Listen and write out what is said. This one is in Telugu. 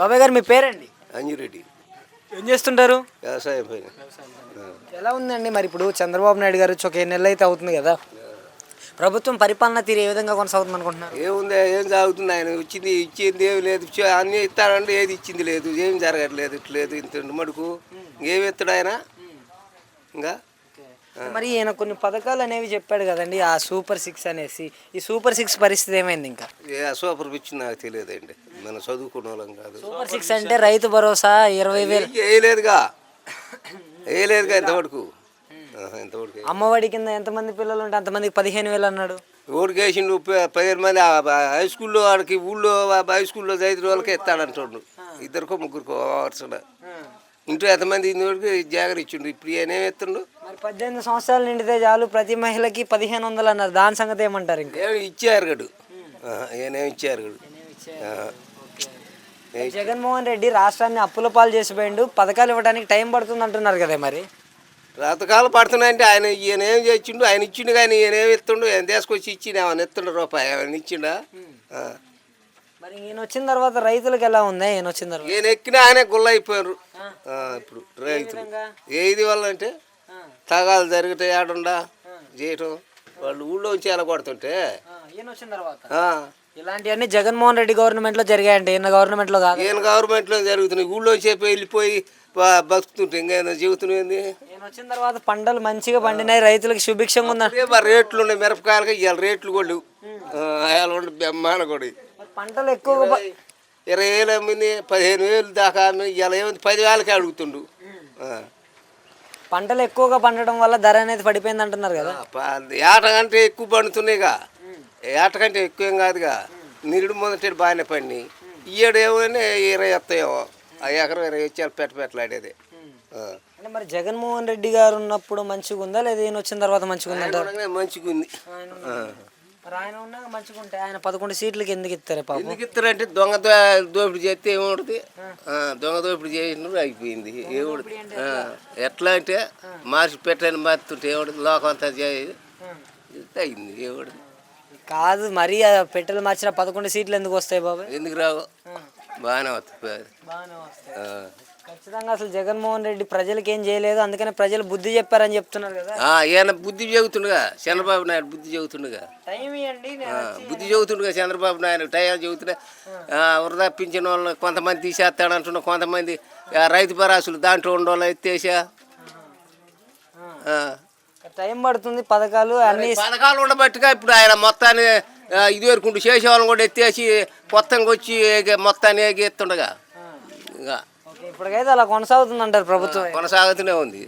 బాబాయ్ గారు మీ పేరండి? అంజిరెడ్డి. ఏం చేస్తుంటారు? వ్యవసాయం పైన. ఎలా ఉందండి మరి ఇప్పుడు చంద్రబాబు నాయుడు గారు వచ్చి ఒక 7 నెలలు అయితే అవుతుంది కదా, ప్రభుత్వం పరిపాలన తీరు ఏ విధంగా కొనసాగుతుంది అనుకుంటున్నారు? ఏముంది, ఏం సాగుతుంది? ఆయన ఇచ్చింది ఏమి లేదు. అన్నీ ఇస్తాడంటే ఏది ఇచ్చింది లేదు, ఏం జరగట్లేదు. ఇట్లేదు ఇంత మడుకు ఇంకేమి ఇస్తాడు ఆయన ఇంకా. మరి ఈయన కొన్ని పథకాలు అనేవి చెప్పాడు కదండి, ఆ సూపర్ 6 అనేసి. ఈ సూపర్ 6 పరిస్థితి ఏమైంది? ఇంకా సూపర్ పిచ్చి నాకు తెలియదండి, మనం చదువుకున్న వాళ్ళం కాదు. సూపర్ 6 అంటే రైతు భరోసా 20,000 వేయలేదుగా ఇంతవరకు. అమ్మఒడి కింద ఎంతమంది పిల్లలు ఉంటే అంతమందికి 15,000 అన్నాడు. ఓడికి వేసిండు 15 మంది. హై స్కూల్లో వాడికి ఊళ్ళో హై స్కూల్లో చదివిన వాళ్ళకే ఇస్తాడంటాడు. ఇద్దరికో ముగ్గురికో వరుసన. ఇంట్లో ఎంతమంది జాగ్రత్త ఇచ్చిండు. ఇప్పుడు ఈయన ఏమి ఇస్తుండు? మరి 18 సంవత్సరాలు నిండితే చాలు ప్రతి మహిళకి 1,500 అన్నారు. దాని సంగతి ఏమంటారు? ఇంకా ఏమి ఇచ్చారు గడు, ఈయనేమి ఇచ్చారు గడు. జగన్మోహన్ రెడ్డి రాష్ట్రాన్ని అప్పుల పాలు చేసిపోయిండు, పథకాలు ఇవ్వడానికి టైం పడుతుంది అంటున్నారు కదా. మరి రతకాలు పడుతున్నాయంటే ఈయన ఏం చేసిండు? ఆయన ఇచ్చిండు కానీ ఈయన ఏమి ఇస్తుండు? ఆయన తీసుకొచ్చి ఇచ్చిండు. ఏమైనా ఇస్తుండ రూపాయి ఏమైనా ఇచ్చిండా? మరి ఈయన వచ్చిన తర్వాత రైతులకు ఎలా ఉంది? ఈయన వచ్చిన తర్వాత ఈయన ఎక్కినా ఆయనే గుల్ల అయిపోయారు. ఇప్పుడు రైతులు ఏది వల్ల అంటే తగాలు జరిగితే ఏడుండా చేయటం, వాళ్ళు ఊళ్ళో వచ్చి ఎలా కొడుతుంటే ఈయన వచ్చిన తర్వాత ఇలాంటివన్నీ జగన్మోహన్ రెడ్డి గవర్నమెంట్లో జరిగాయంటే ఈయన గవర్నమెంట్లో కాదు. ఈయన గవర్నమెంట్లో జరుగుతున్నాయి. ఊళ్ళో చెప్పి వెళ్ళిపోయి బతుకుతుంటే ఇంకా జీవితం. ఈయన వచ్చిన తర్వాత పంటలు మంచిగా పండినాయి, రైతులకు సుభిక్షంగా ఉందంటే. రేట్లు ఉన్నాయి మిరపకాయలకి, ఇవాళ రేట్లు కూడా లేవు. బ్రహ్మాండ కూడా పంటలు ఎక్కువగా 20,000 అమ్మింది, 15,000 దాకా ఇలా ఏముంది 10,000కే అడుగుతుండు. పంటలు ఎక్కువగా పండడం వల్ల ధర అనేది పడిపోయింది అంటున్నారు కదా. ఏట కంటే ఎక్కువ పండుతున్నాయిగా, ఏట కంటే ఎక్కువ ఏం కాదుగా. నిరుడు మొదటి బాగానే పండి ఈయడు ఏమైనా 20 వస్తాయేమో. ఆ ఎకరం 20 వచ్చి పెట్టలాడేది. అంటే మరి జగన్మోహన్ రెడ్డి గారు ఉన్నప్పుడు మంచిగా ఉందా లేదా ఈయన వచ్చిన తర్వాత మంచిగా ఉందంటే? మంచిగా ఉంది. ఆయన ఉన్నాక మంచిగా ఉంటే ఆయన 11 సీట్లకి ఎందుకు ఇస్తారు? ఎందుకు ఇస్తారంటే దొంగ దోపిడీ చేస్తే ఏముంటుంది? దొంగ దోపిడీ చేసినప్పుడు అయిపోయింది. ఏముంటుంది ఎట్లా అంటే మార్చి పెట్టని మారుతుంటే ఏముంటుంది? లోకం అంతా అయింది. ఏముంటుంది కాదు. మరి పెట్టెలు మార్చిన 11 సీట్లు ఎందుకు వస్తాయి బాబాయ్? ఎందుకు రావు? బాగానే వస్తాయి. ఖచ్చితంగా అసలు జగన్మోహన్ రెడ్డి ప్రజలకి ఏం చేయలేదు, అందుకని ప్రజలు బుద్ధి చెప్పారని చెప్తున్నారు కదా. ఈయన బుద్ధి చెబుతుండగా, చంద్రబాబు నాయుడు బుద్ధి చెబుతుండగా, టైం ఇవ్వండి బుద్ధి చెబుతుండగా చంద్రబాబు నాయుడు టైం చెబుతున్నా. వృధా పింఛన్ వాళ్ళు కొంతమంది తీసేస్తాడంటున్నా, కొంతమంది రైతు భరాసులు దాంట్లో ఉండేవాళ్ళు ఎత్తేసా. టైం పడుతుంది. పథకాలు అన్ని పథకాలు ఉండబట్టుగా ఇప్పుడు ఆయన మొత్తాన్ని ఇదివరకు చేసేవాళ్ళని కూడా ఎత్తేసి కొత్తగా వచ్చి మొత్తాన్ని ఎత్తుండగా ఇంకా ఇప్పటికైతే అలా కొనసాగుతుంది అంటారు ప్రభుత్వం? కొనసాగుతూనే ఉంది.